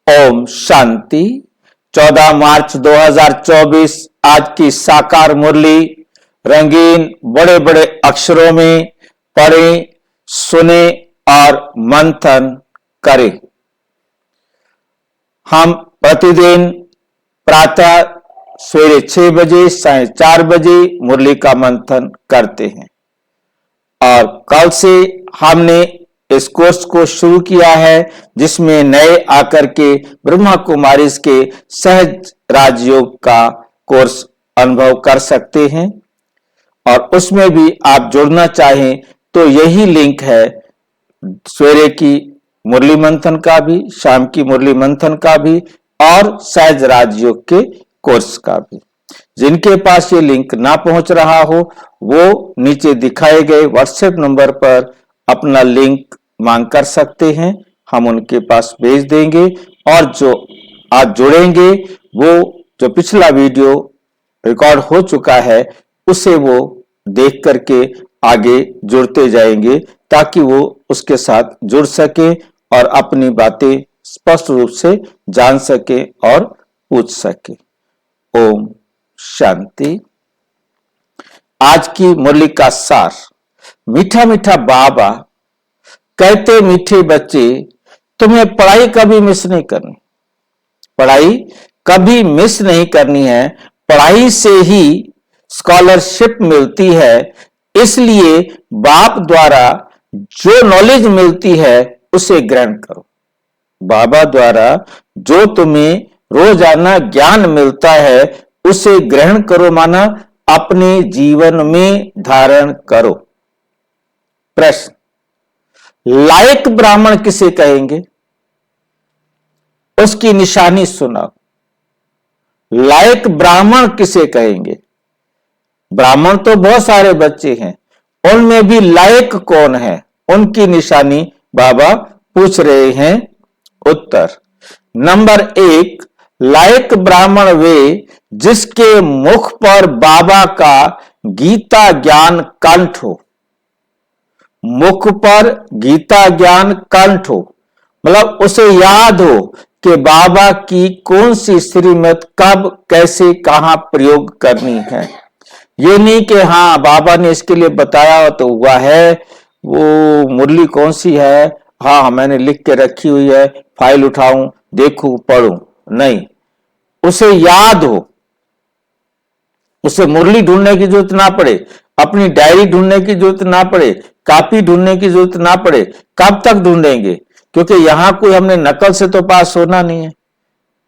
ओम शांति। 14 मार्च 2024 आज की साकार मुरली रंगीन बड़े बड़े अक्षरों में पढ़ें, सुने और मंथन करें। हम प्रतिदिन प्रातः सवेरे 6 बजे 4:30 बजे मुरली का मंथन करते हैं और कल से हमने इस कोर्स को शुरू किया है जिसमें नए आकर के ब्रह्मा कुमारी के सहज राजयोग का कोर्स अनुभव कर सकते हैं और उसमें भी आप जुड़ना चाहें तो यही लिंक है सवेरे की मुरली मंथन का भी, शाम की मुरली मंथन का भी और सहज राजयोग के कोर्स का भी। जिनके पास ये लिंक ना पहुंच रहा हो वो नीचे दिखाए गए व्हाट्सएप नंबर पर अपना लिंक मांग कर सकते हैं, हम उनके पास भेज देंगे और जो आज जुड़ेंगे वो जो पिछला वीडियो रिकॉर्ड हो चुका है उसे वो देख करके आगे जुड़ते जाएंगे ताकि वो उसके साथ जुड़ सके और अपनी बातें स्पष्ट रूप से जान सके और पूछ सके। ओम शांति। आज की मुरली का सार। मीठा मीठा बाबा कहते मीठे बच्चे तुम्हें पढ़ाई कभी मिस नहीं करनी, पढ़ाई कभी मिस नहीं करनी है। पढ़ाई से ही स्कॉलरशिप मिलती है, इसलिए बाप द्वारा जो नॉलेज मिलती है उसे ग्रहण करो। बाबा द्वारा जो तुम्हें रोजाना ज्ञान मिलता है उसे ग्रहण करो, माना अपने जीवन में धारण करो। प्रश्न, लायक ब्राह्मण किसे कहेंगे? उसकी निशानी सुनाओ। लायक ब्राह्मण किसे कहेंगे? ब्राह्मण तो बहुत सारे बच्चे हैं, उनमें भी लायक कौन है? उनकी निशानी बाबा पूछ रहे हैं। उत्तर, नंबर 1, लायक ब्राह्मण वे जिसके मुख पर बाबा का गीता ज्ञान कंठ हो। मुख पर गीता ज्ञान कंठ हो मतलब उसे याद हो कि बाबा की कौन सी श्रीमत कब कैसे कहां प्रयोग करनी है। ये नहीं कि हाँ बाबा ने इसके लिए बताया तो हुआ है, वो मुरली कौन सी है, हाँ मैंने लिख के रखी हुई है, फाइल उठाऊं देखूं पढ़ूं, नहीं, उसे याद हो। उसे मुरली ढूंढने की जरूरत ना पड़े, अपनी डायरी ढूंढने की जरूरत ना पड़े, कॉपी ढूंढने की जरूरत ना पड़े। कब तक ढूंढेंगे? क्योंकि यहां कोई हमने नकल से तो पास होना नहीं है,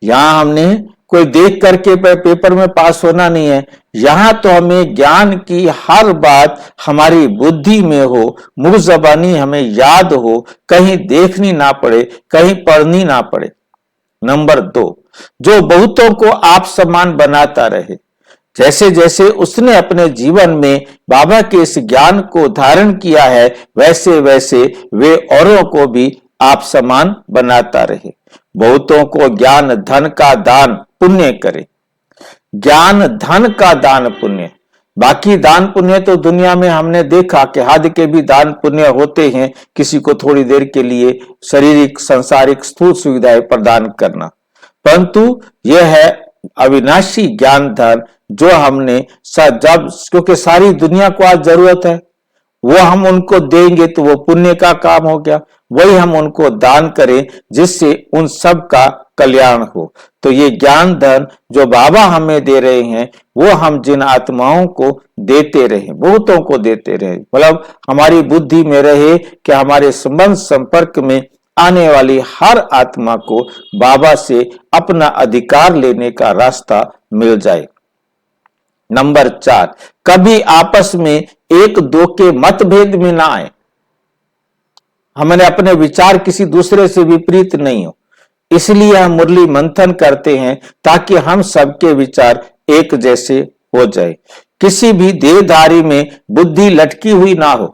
यहां हमने कोई देख करके पेपर में पास होना नहीं है। यहां तो हमें ज्ञान की हर बात हमारी बुद्धि में हो, मुंह जबानी हमें याद हो, कहीं देखनी ना पड़े, कहीं पढ़नी ना पड़े। नंबर 2, जो बहुतों को आप समान बनाता रहे। जैसे जैसे उसने अपने जीवन में बाबा के इस ज्ञान को धारण किया है वैसे वैसे वे औरों को भी आप समान बनाता रहे। बहुतों को ज्ञान धन का दान पुण्य करे। ज्ञान धन का दान पुण्य, बाकी दान पुण्य तो दुनिया में हमने देखा कि हद के भी दान पुण्य होते हैं, किसी को थोड़ी देर के लिए शारीरिक सांसारिक स्थूल सुविधाएं प्रदान करना, परंतु यह है अविनाशी ज्ञान धन जो हमने जब, क्योंकि सारी दुनिया को आज जरूरत है, वो हम उनको देंगे तो वो पुण्य का काम हो गया। वही हम उनको दान करें जिससे उन सब का कल्याण हो। तो ये ज्ञान धन जो बाबा हमें दे रहे हैं वो हम जिन आत्माओं को देते रहे, बहुतों को देते रहे, मतलब हमारी बुद्धि में रहे कि हमारे संबंध संपर्क में आने वाली हर आत्मा को बाबा से अपना अधिकार लेने का रास्ता मिल जाए। नंबर 4, कभी आपस में एक दो के मतभेद में ना आए। हमने अपने विचार किसी दूसरे से विपरीत नहीं हो, इसलिए हम मुरली मंथन करते हैं ताकि हम सबके विचार एक जैसे हो जाए। किसी भी देहधारी में बुद्धि लटकी हुई ना हो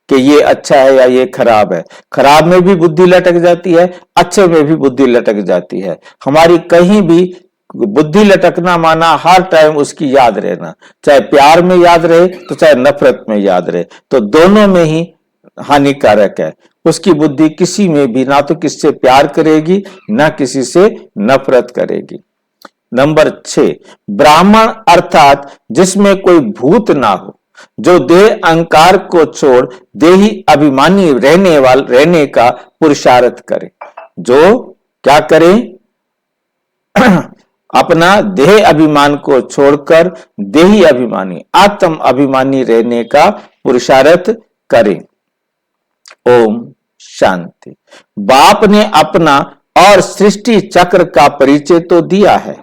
कि ये अच्छा है या ये खराब है। खराब में भी बुद्धि लटक जाती है, अच्छे में भी बुद्धि लटक जाती है। हमारी कहीं भी बुद्धि लटकना माना हर टाइम उसकी याद रहना, चाहे प्यार में याद रहे तो चाहे नफरत में याद रहे, तो दोनों में ही हानिकारक है। उसकी बुद्धि किसी में भी ना तो किसी से प्यार करेगी ना किसी से नफरत करेगी। नंबर 6, ब्राह्मण अर्थात जिसमें कोई भूत ना हो, जो देह अहंकार को छोड़ देही अभिमानी रहने का पुरुषार्थ करे। जो क्या करे? अपना देह अभिमान को छोड़कर देही अभिमानी, आत्म अभिमानी रहने का पुरुषार्थ करे। ओम शांति। बाप ने अपना और सृष्टि चक्र का परिचय तो दिया है,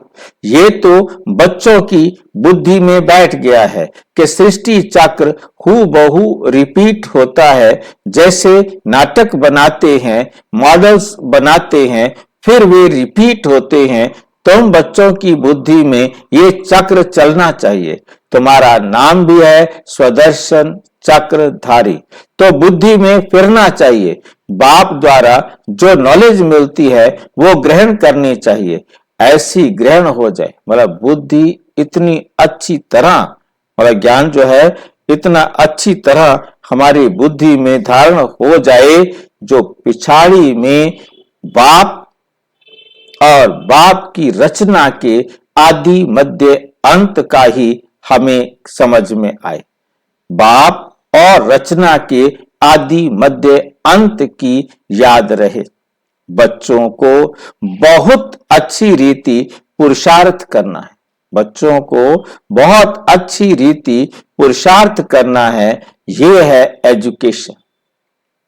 ये तो बच्चों की बुद्धि में बैठ गया है कि सृष्टि चक्र हूबहू रिपीट होता है। जैसे नाटक बनाते हैं, मॉडल्स बनाते हैं, फिर वे रिपीट होते हैं। तुम बच्चों की बुद्धि में ये चक्र चलना चाहिए। तुम्हारा नाम भी है स्वदर्शन चक्रधारी, तो बुद्धि में फिरना चाहिए। बाप द्वारा जो नॉलेज मिलती है वो ग्रहण करनी चाहिए। ऐसी ग्रहण हो जाए, मतलब बुद्धि इतनी अच्छी तरह, मतलब ज्ञान जो है इतना अच्छी तरह हमारी बुद्धि में धारण हो जाए, जो पिछाड़ी में बाप और बाप की रचना के आदि मध्य अंत का ही हमें समझ में आए। बाप और रचना के आदि मध्य अंत की याद रहे। बच्चों को बहुत अच्छी रीति पुरुषार्थ करना है। बच्चों को बहुत अच्छी रीति पुरुषार्थ करना है। ये है एजुकेशन।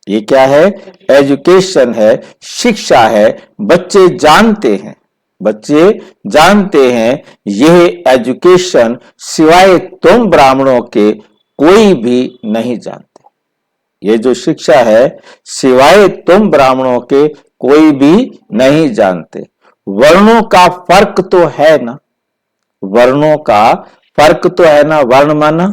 ये क्या है? एजुकेशन है, शिक्षा है। बच्चे जानते हैं, बच्चे जानते हैं यह एजुकेशन सिवाय तुम ब्राह्मणों के कोई भी नहीं जानते। ये जो शिक्षा है सिवाय तुम ब्राह्मणों के कोई भी नहीं जानते। वर्णों का फर्क तो है ना, वर्णों का फर्क तो है ना। वर्ण माना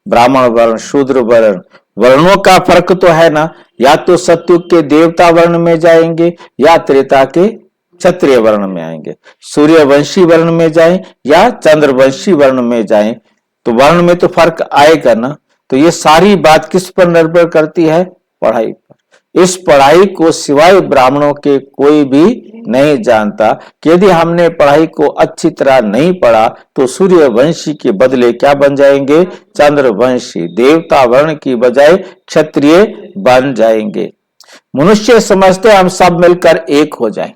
ब्राह्मण वर्ण, शूद्र वर्ण, वर्णों का फर्क तो है ना। या तो सतयुग के देवता वर्ण में जाएंगे या त्रेता के क्षत्रिय वर्ण में आएंगे। सूर्यवंशी वर्ण में जाएं या चंद्रवंशी वर्ण में जाएं, तो वर्ण में तो फर्क आएगा ना। तो ये सारी बात किस पर निर्भर करती है? पढ़ाई पर। इस पढ़ाई को सिवाय ब्राह्मणों के कोई भी नहीं जानता कि यदि हमने पढ़ाई को अच्छी तरह नहीं पढ़ा तो सूर्यवंशी के बदले क्या बन जाएंगे? चंद्रवंशी। देवता वर्ण की बजाय क्षत्रिय बन जाएंगे। मनुष्य समझते हम सब मिलकर एक हो जाएं।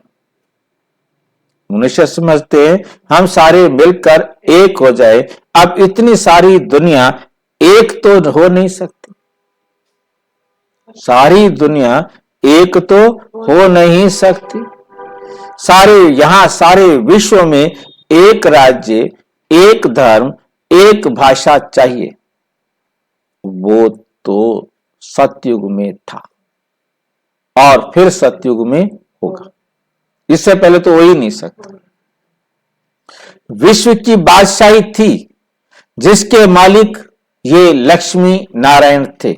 मनुष्य समझते हैं हम सारे मिलकर एक हो जाए। अब इतनी सारी दुनिया एक तो हो नहीं सकती। सारी दुनिया एक तो हो नहीं सकती। सारे यहां सारे विश्व में एक राज्य, एक धर्म, एक भाषा चाहिए। वो तो सतयुग में था और फिर सतयुग में होगा। इससे पहले तो हो ही नहीं सकता। विश्व की बादशाही थी जिसके मालिक ये लक्ष्मी नारायण थे,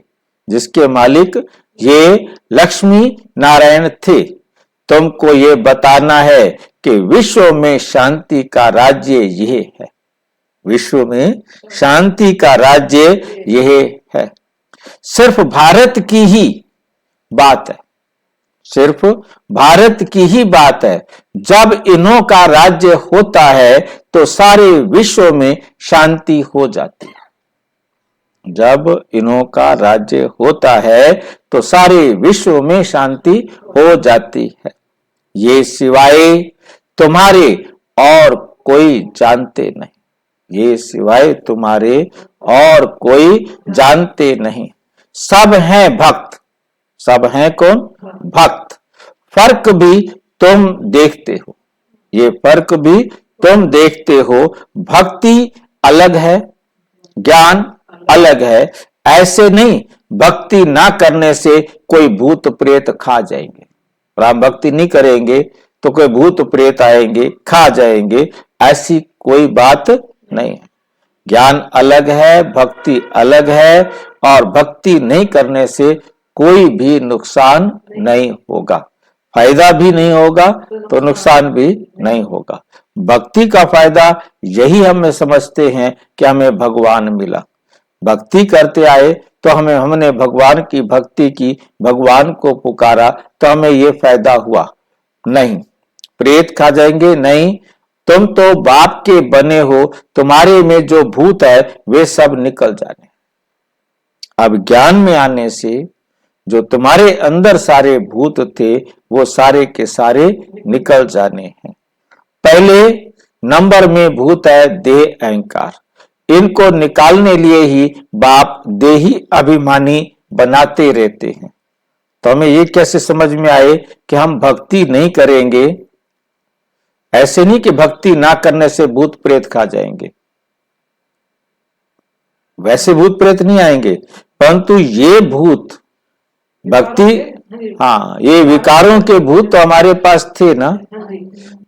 जिसके मालिक ये लक्ष्मी नारायण थे। तुमको ये बताना है कि विश्व में शांति का राज्य यह है। विश्व में शांति का राज्य यह है। सिर्फ भारत की ही बात है, सिर्फ भारत की ही बात है। जब इन्हों का राज्य होता है तो सारे विश्व में शांति हो जाती है। जब इन्हों का राज्य होता है तो सारे विश्व में शांति हो जाती है। ये सिवाय तुम्हारे और कोई जानते नहीं। ये सिवाय तुम्हारे और कोई जानते नहीं। सब हैं भक्त। सब हैं कौन? भक्त। फर्क भी तुम देखते हो, ये फर्क भी तुम देखते हो। भक्ति अलग है, ज्ञान अलग है। ऐसे नहीं भक्ति ना करने से कोई भूत प्रेत खा जाएंगे। राम भक्ति नहीं करेंगे तो कोई भूत प्रेत आएंगे, खा जाएंगे, ऐसी कोई बात नहीं है। ज्ञान अलग है, भक्ति अलग है, और भक्ति नहीं करने से कोई भी नुकसान नहीं होगा। फायदा भी नहीं होगा तो नुकसान भी नहीं होगा। भक्ति का फायदा यही हम समझते हैं कि हमें भगवान मिला। भक्ति करते आए तो हमने भगवान की भक्ति की, भगवान को पुकारा तो हमें ये फायदा हुआ नहीं। प्रेत खा जाएंगे नहीं, तुम तो बाप के बने हो, तुम्हारे में जो भूत है वे सब निकल जाने। अब ज्ञान में आने से जो तुम्हारे अंदर सारे भूत थे वो सारे के सारे निकल जाने हैं। पहले नंबर में भूत है देह अहंकार, इनको निकालने लिए ही बाप देही अभिमानी बनाते रहते हैं। तो हमें ये कैसे समझ में आए कि हम भक्ति नहीं करेंगे? ऐसे नहीं कि भक्ति ना करने से भूत प्रेत खा जाएंगे, वैसे भूत प्रेत नहीं आएंगे, परंतु ये भूत भक्ति, हाँ, ये विकारों के भूत तो हमारे पास थे ना,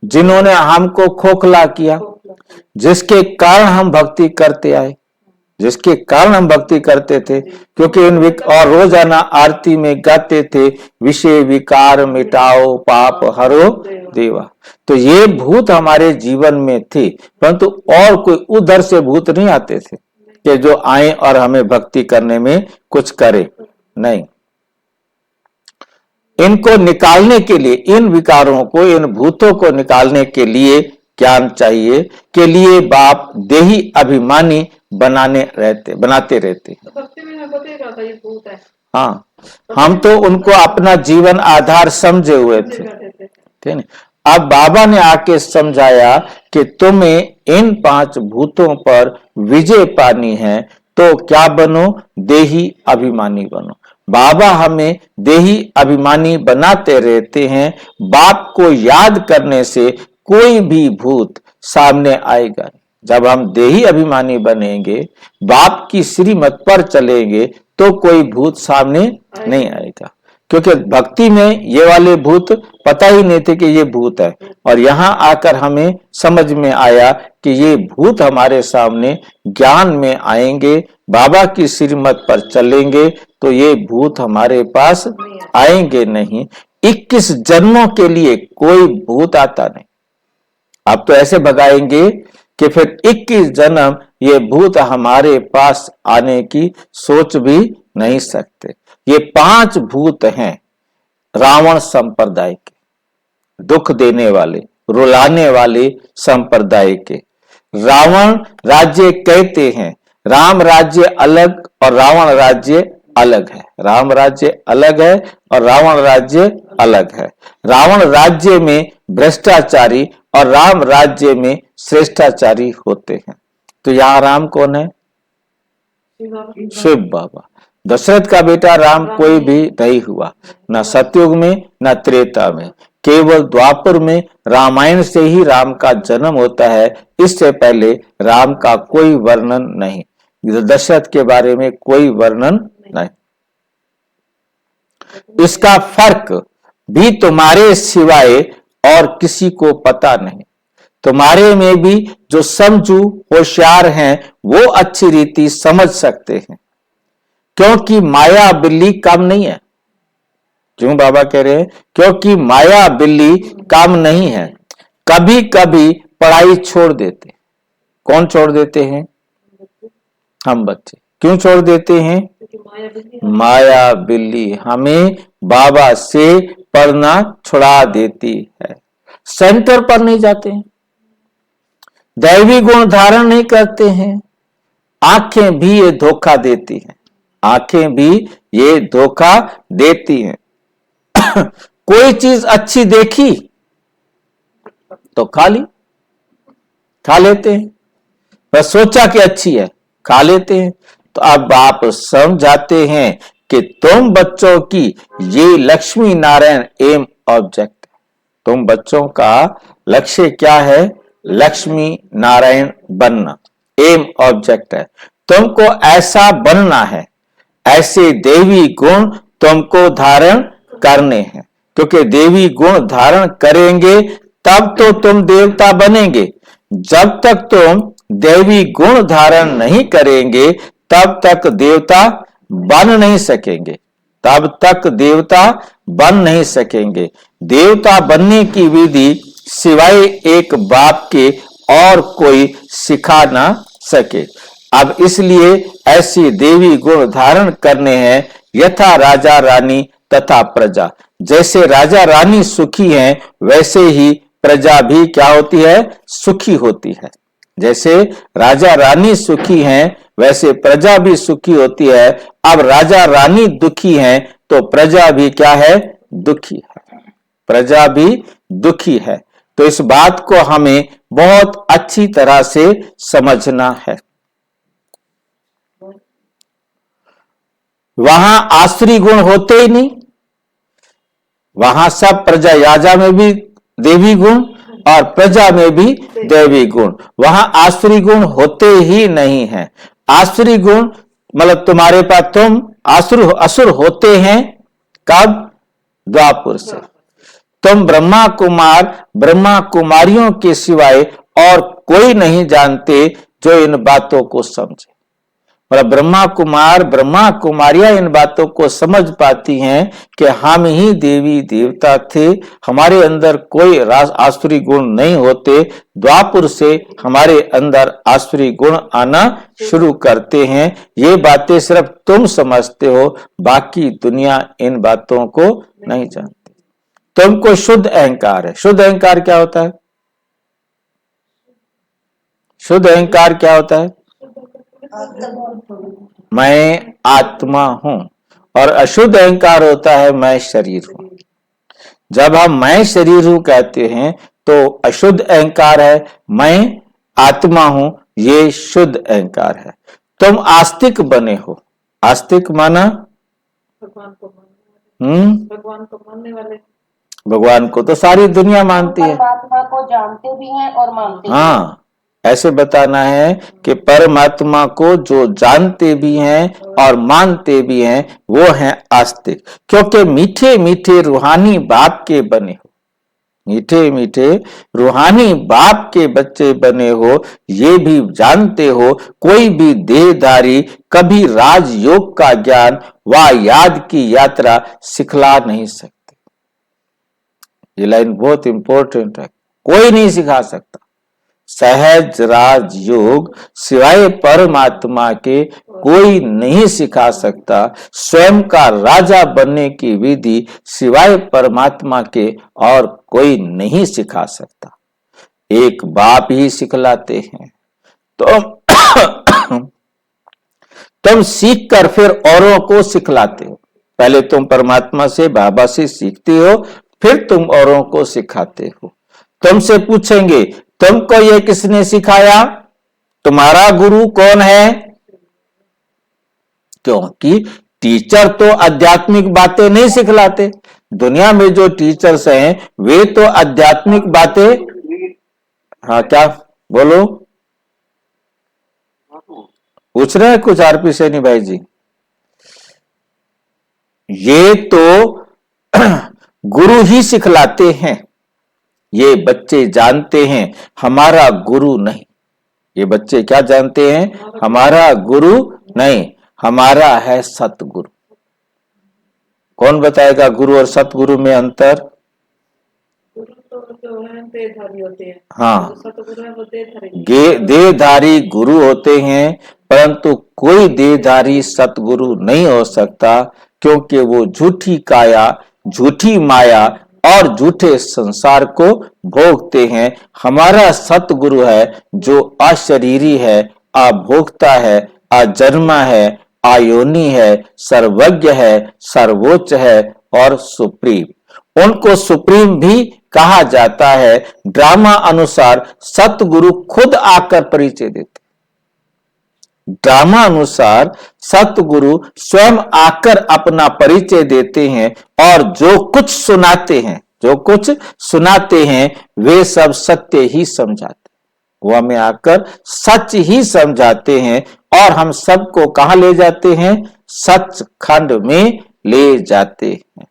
जिन्होंने हमको खोखला किया, जिसके कारण हम भक्ति करते आए, जिसके कारण हम भक्ति करते थे, क्योंकि और रोजाना आरती में गाते थे विषय विकार मिटाओ पाप हरो देवा। तो ये भूत हमारे जीवन में थे, परंतु और कोई उधर से भूत नहीं आते थे कि जो आए और हमें भक्ति करने में कुछ करे, नहीं। इनको निकालने के लिए, इन विकारों को, इन भूतों को निकालने के लिए ज्ञान चाहिए, के लिए बाप देही अभिमानी बनाते रहते। तो भक्ति में हमको देख रहा था ये भूत है। हाँ, हम तो उनको अपना जीवन आधार समझे हुए थे, ठीक है। अब बाबा ने आके समझाया कि तुम्हें इन 5 भूतों पर विजय पानी है, तो क्या बनो? देही अभिमानी बनो। बाबा हमें देही अभिमानी बनाते रहते हैं। बाप को याद करने से कोई भी भूत सामने आएगा। जब हम देही अभिमानी बनेंगे, बाप की श्रीमत पर चलेंगे, तो कोई भूत सामने नहीं आएगा, क्योंकि भक्ति में ये वाले भूत पता ही नहीं थे कि ये भूत है, और यहां आकर हमें समझ में आया कि ये भूत हमारे सामने ज्ञान में आएंगे, बाबा की श्रीमत पर चलेंगे तो ये भूत हमारे पास आएंगे नहीं। 21 जन्मों के लिए कोई भूत आता नहीं। आप तो ऐसे भगाएंगे कि फिर 21 जन्म ये भूत हमारे पास आने की सोच भी नहीं सकते। ये 5 भूत हैं रावण संप्रदाय के, दुख देने वाले, रुलाने वाले संप्रदाय के। रावण राज्य कहते हैं, राम राज्य अलग और रावण राज्य अलग है। राम राज्य अलग है और रावण राज्य अलग है। रावण राज्य में भ्रष्टाचारी और राम राज्य में श्रेष्ठाचारी होते हैं। तो यहां राम कौन है? शिव बाबा। दशरथ का बेटा राम कोई भी नहीं हुआ, न सतयुग में न त्रेता में, केवल द्वापर में रामायण से ही राम का जन्म होता है। इससे पहले राम का कोई वर्णन नहीं, दशरथ के बारे में कोई वर्णन नहीं। इसका फर्क भी तुम्हारे सिवाय और किसी को पता नहीं। तुम्हारे में भी जो समझू होशियार हैं वो अच्छी रीति समझ सकते हैं, क्योंकि माया बिल्ली काम नहीं है। क्यों बाबा कह रहे हैं? क्योंकि माया बिल्ली काम नहीं है। कभी कभी पढ़ाई छोड़ देते। कौन छोड़ देते हैं? हम बच्चे। क्यों छोड़ देते हैं? माया बिल्ली हमें बाबा से पढ़ना छुड़ा देती है। सेंटर पर नहीं जाते हैं, दैवी गुण धारण नहीं करते हैं। आंखें भी ये धोखा देती हैं, आंखें भी ये धोखा देती हैं। कोई चीज अच्छी देखी तो खा लेते हैं, बस सोचा कि अच्छी है, खा लेते हैं। तो अब आप समझाते हैं कि तुम बच्चों की ये लक्ष्मी नारायण एम ऑब्जेक्ट है। तुम बच्चों का लक्ष्य क्या है? लक्ष्मी नारायण बनना एम ऑब्जेक्ट है। तुमको ऐसा बनना है, ऐसे देवी गुण तुमको धारण करने हैं, क्योंकि देवी गुण धारण करेंगे तब तो तुम देवता बनेंगे। जब तक तुम देवी गुण धारण नहीं करेंगे तब तक देवता बन नहीं सकेंगे, तब तक देवता बन नहीं सकेंगे। देवता बनने की विधि सिवाय एक बाप के और कोई सिखा ना सके। अब इसलिए ऐसी देवी गुण धारण करने हैं, यथा राजा रानी तथा प्रजा। जैसे राजा रानी सुखी हैं, वैसे ही प्रजा भी क्या होती है, सुखी होती है। जैसे राजा रानी सुखी हैं, वैसे प्रजा भी सुखी होती है। अब राजा रानी दुखी हैं, तो प्रजा भी क्या है, दुखी है। प्रजा भी दुखी है। तो इस बात को हमें बहुत अच्छी तरह से समझना है। वहां आसुरी गुण होते ही नहीं, वहां सब प्रजा, याजा में भी देवी गुण और प्रजा में भी देवी गुण, वहां आसुरी गुण होते ही नहीं है। आसुरी गुण मतलब तुम्हारे पास तुम असुर होते हैं कब, द्वापुर से। तुम ब्रह्मा कुमारियों के सिवाय और कोई नहीं जानते जो इन बातों को समझे। मतलब ब्रह्मा कुमारियां इन बातों को समझ पाती हैं कि हम ही देवी देवता थे, हमारे अंदर कोई आसुरी गुण नहीं होते। द्वापुर से हमारे अंदर आसुरी गुण आना शुरू करते हैं। ये बातें सिर्फ तुम समझते हो, बाकी दुनिया इन बातों को नहीं जानती। तुमको शुद्ध अहंकार है। शुद्ध अहंकार क्या होता है? शुद्ध अहंकार क्या होता है? मैं आत्मा हूं। और अशुद्ध अहंकार होता है मैं शरीर हूं। जब हम मैं शरीर हूं कहते हैं तो अशुद्ध अहंकार है, मैं आत्मा हूं, ये शुद्ध अहंकार है। तुम आस्तिक बने हो। आस्तिक माना भगवान को मानने वाले। भगवान को तो सारी दुनिया मानती है, परमात्मा को जानते भी हैं और मानते भी हैं। हाँ, ऐसे बताना है कि परमात्मा को जो जानते भी हैं और मानते भी हैं, वो हैं आस्तिक। क्योंकि मीठे मीठे रूहानी बाप के बने हो, मीठे मीठे रूहानी बाप के बच्चे बने हो, ये भी जानते हो कोई भी देहधारी कभी राजयोग का ज्ञान व याद की यात्रा सिखला नहीं सकते। ये लाइन बहुत इंपॉर्टेंट है। कोई नहीं सिखा सकता। सहज राजयोग सिवाय परमात्मा के कोई नहीं सिखा सकता। स्वयं का राजा बनने की विधि सिवाय परमात्मा के और कोई नहीं सिखा सकता। एक बाप ही सिखलाते हैं। तो तुम सीख कर फिर औरों को सिखलाते हो। पहले तुम परमात्मा से, बाबा से सीखते हो, फिर तुम औरों को सिखाते हो। तुमसे पूछेंगे तुमको ये किसने सिखाया, तुम्हारा गुरु कौन है? क्योंकि टीचर तो आध्यात्मिक बातें नहीं सिखलाते। दुनिया में जो टीचर्स हैं वे तो आध्यात्मिक बातें, हाँ क्या बोलो, पूछ रहे हैं कुछ आरपी सैनी भाई जी? ये तो गुरु ही सिखलाते हैं। ये बच्चे जानते हैं हमारा गुरु नहीं। ये बच्चे क्या जानते हैं? हमारा गुरु नहीं, हमारा है सतगुरु। कौन बताएगा गुरु और सतगुरु में अंतर? गुरु तो जो है देहधारी होते हैं। हाँ, सतगुरु है वो देहधारी। देहधारी गुरु होते हैं, परंतु कोई देहधारी सतगुरु नहीं हो सकता, क्योंकि वो झूठी काया, झूठी माया और झूठे संसार को भोगते हैं। हमारा सतगुरु है जो अशरीरी है, अभोक्ता है, अजन्मा है, आयोनी है, सर्वज्ञ है, सर्वोच्च है और सुप्रीम। उनको सुप्रीम भी कहा जाता है। ड्रामा अनुसार सतगुरु खुद आकर परिचय देते। ड्रामा अनुसार सतगुरु स्वयं आकर अपना परिचय देते हैं और जो कुछ सुनाते हैं वे सब सत्य ही समझाते। वो हमें आकर सच ही समझाते हैं और हम सबको कहां ले जाते हैं? सचखंड में ले जाते हैं।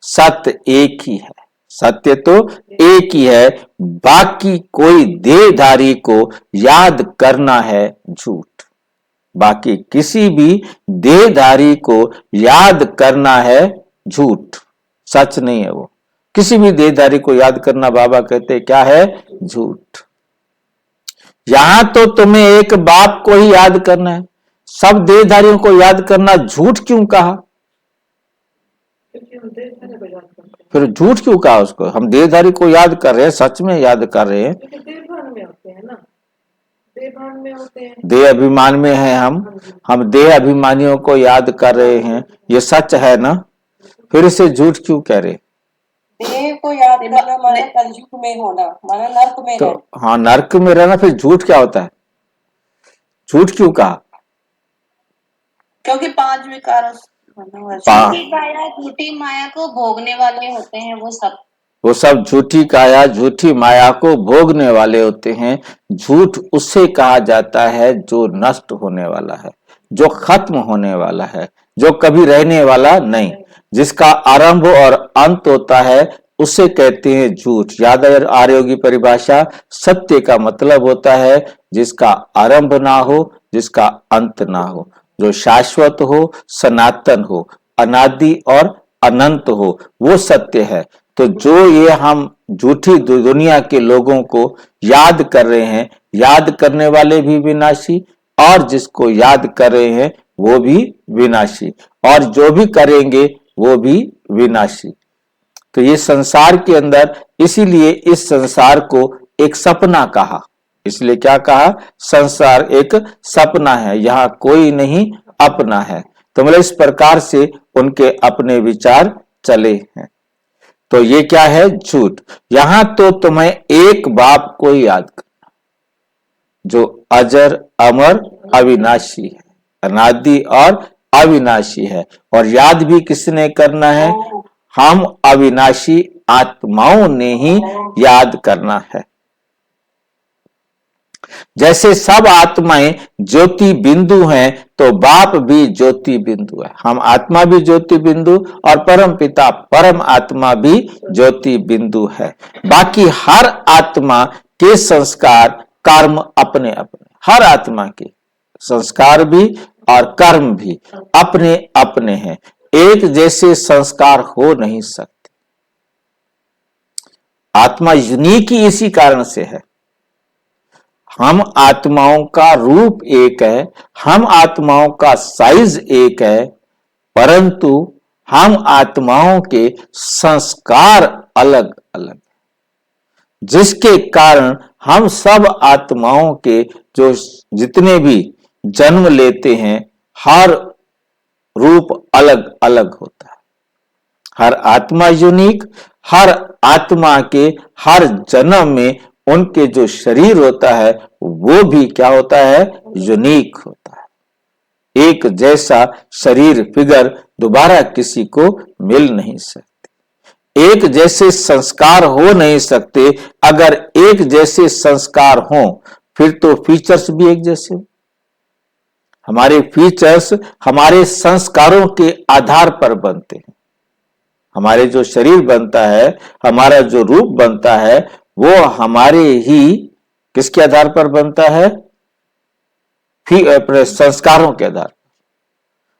सत्य एक ही है, सत्य तो एक ही है। बाकी कोई देहधारी को याद करना है झूठ। बाकी किसी भी देहधारी को याद करना है झूठ, सच नहीं है वो। किसी भी देहधारी को याद करना बाबा कहते क्या है? झूठ। यहां तो तुम्हें एक बाप को ही याद करना है, सब देहधारियों को याद करना झूठ क्यों कहा? क्योंकि हम देहधारी को याद करते हैं, फिर झूठ क्यों कहा उसको? हम देहधारी को याद कर रहे हैं, सच में याद कर रहे हैं। क्योंकि देहभान में होते हैं ना, देहभान में होते हैं। देह अभिमान में है हम देह अभिमानियों को याद कर रहे हैं, ये सच है ना? फिर इसे झूठ क्यों कह रहे? देह को याद करना माना कलयुग में होना, माना नर्क में तो रहना। हाँ, नरक में रहना। फिर झूठ क्या होता है? झूठ क्यों कहा? क्योंकि 5 विकार झूठी काया झूठी माया को भोगने वाले होते हैं वो सब झूठी काया झूठी माया को भोगने वाले होते हैं। झूठ उससे कहा जाता है जो नष्ट होने वाला है, जो खत्म होने वाला है, जो कभी रहने वाला नहीं, जिसका आरंभ और अंत होता है, उसे कहते हैं झूठ। याद आ रही होगी परिभाषा। सत्य का मतलब होता है जिसका आरंभ ना हो, जिसका अंत ना हो, जो शाश्वत हो, सनातन हो, अनादि और अनंत हो, वो सत्य है। तो जो ये हम झूठी दुनिया के लोगों को याद कर रहे हैं, याद करने वाले भी विनाशी और जिसको याद कर रहे हैं वो भी विनाशी, और जो भी करेंगे वो भी विनाशी। तो ये संसार के अंदर, इसीलिए इस संसार को एक सपना कहा। इसलिए क्या कहा? संसार एक सपना है, यहां कोई नहीं अपना है। तो मतलब इस प्रकार से उनके अपने विचार चले हैं। तो ये क्या है? झूठ। यहां तो तुम्हें एक बाप को याद करना जो अजर अमर अविनाशी है, अनादि और अविनाशी है। और याद भी किसने करना है? हम अविनाशी आत्माओं ने ही याद करना है। जैसे सब आत्माएं ज्योति बिंदु हैं, तो बाप भी ज्योति बिंदु है। हम आत्मा भी ज्योति बिंदु और परम पिता परम आत्मा भी ज्योति बिंदु है। बाकी हर आत्मा के संस्कार कर्म अपने अपने, हर आत्मा के संस्कार भी और कर्म भी अपने अपने हैं। एक जैसे संस्कार हो नहीं सकते। आत्मा यूनिक ही इसी कारण से है। हम आत्माओं का रूप एक है, हम आत्माओं का साइज एक है, परंतु हम आत्माओं के संस्कार अलग अलग, जिसके कारण हम सब आत्माओं के जो जितने भी जन्म लेते हैं, हर रूप अलग अलग होता है। हर आत्मा यूनिक, हर आत्मा के हर जन्म में उनके जो शरीर होता है वो भी क्या होता है? यूनिक होता है। एक जैसा शरीर फिगर दोबारा किसी को मिल नहीं सकती। एक जैसे संस्कार हो नहीं सकते। अगर एक जैसे संस्कार हो फिर तो फीचर्स भी एक जैसे। हमारे फीचर्स हमारे संस्कारों के आधार पर बनते हैं। हमारे जो शरीर बनता है, हमारा जो रूप बनता है, वो हमारे ही किसके आधार पर बनता है? अपने संस्कारों के आधार पर।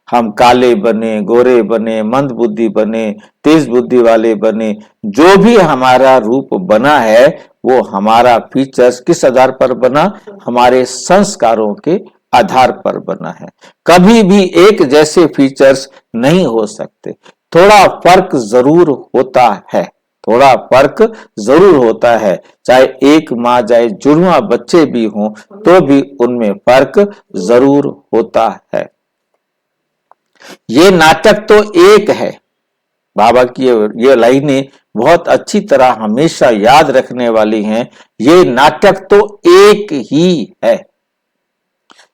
हम काले बने, गोरे बने, मंद बुद्धि बने, तेज बुद्धि वाले बने, जो भी हमारा रूप बना है वो हमारा फीचर्स किस आधार पर बना? हमारे संस्कारों के आधार पर बना है। कभी भी एक जैसे फीचर्स नहीं हो सकते। थोड़ा फर्क जरूर होता है, थोड़ा फर्क जरूर होता है। चाहे एक माँ चाहे जुड़वा बच्चे भी हों तो भी उनमें फर्क जरूर होता है। ये नाटक तो एक है। बाबा की ये लाइनें बहुत अच्छी तरह हमेशा याद रखने वाली हैं। ये नाटक तो एक ही है,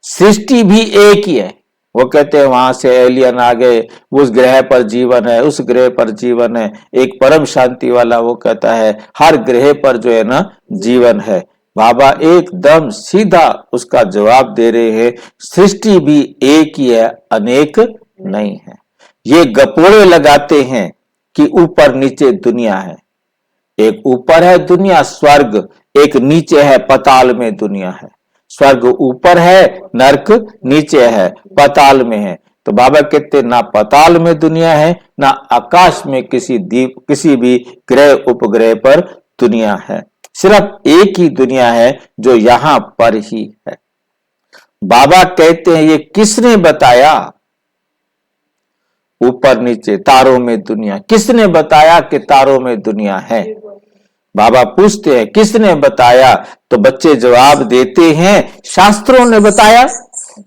सृष्टि भी एक ही है। वो कहते हैं वहां से एलियन आ गए, उस ग्रह पर जीवन है, उस ग्रह पर जीवन है। एक परम शांति वाला वो कहता है हर ग्रह पर जो है ना जीवन है। बाबा एकदम सीधा उसका जवाब दे रहे हैं, सृष्टि भी एक ही है, अनेक नहीं है। ये गपोड़े लगाते हैं कि ऊपर नीचे दुनिया है। एक ऊपर है दुनिया स्वर्ग, एक नीचे है पाताल में दुनिया है। स्वर्ग ऊपर है, नरक नीचे है, पाताल में है। तो बाबा कहते ना पाताल में दुनिया है, ना आकाश में किसी भी ग्रह उपग्रह पर दुनिया है। सिर्फ एक ही दुनिया है जो यहां पर ही है। बाबा कहते हैं ये किसने बताया? ऊपर नीचे तारों में दुनिया, किसने बताया कि तारों में दुनिया है? बाबा पूछते हैं किसने बताया? तो बच्चे जवाब देते हैं शास्त्रों ने बताया,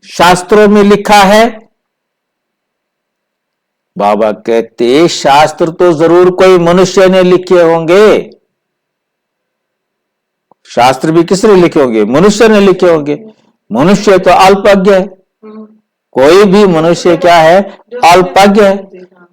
शास्त्रों में लिखा है। बाबा कहते शास्त्र तो जरूर कोई मनुष्य ने लिखे होंगे। शास्त्र भी किसने लिखे होंगे? मनुष्य ने लिखे होंगे। मनुष्य तो अल्पज्ञ है, कोई भी मनुष्य क्या है? अल्पज्ञ है।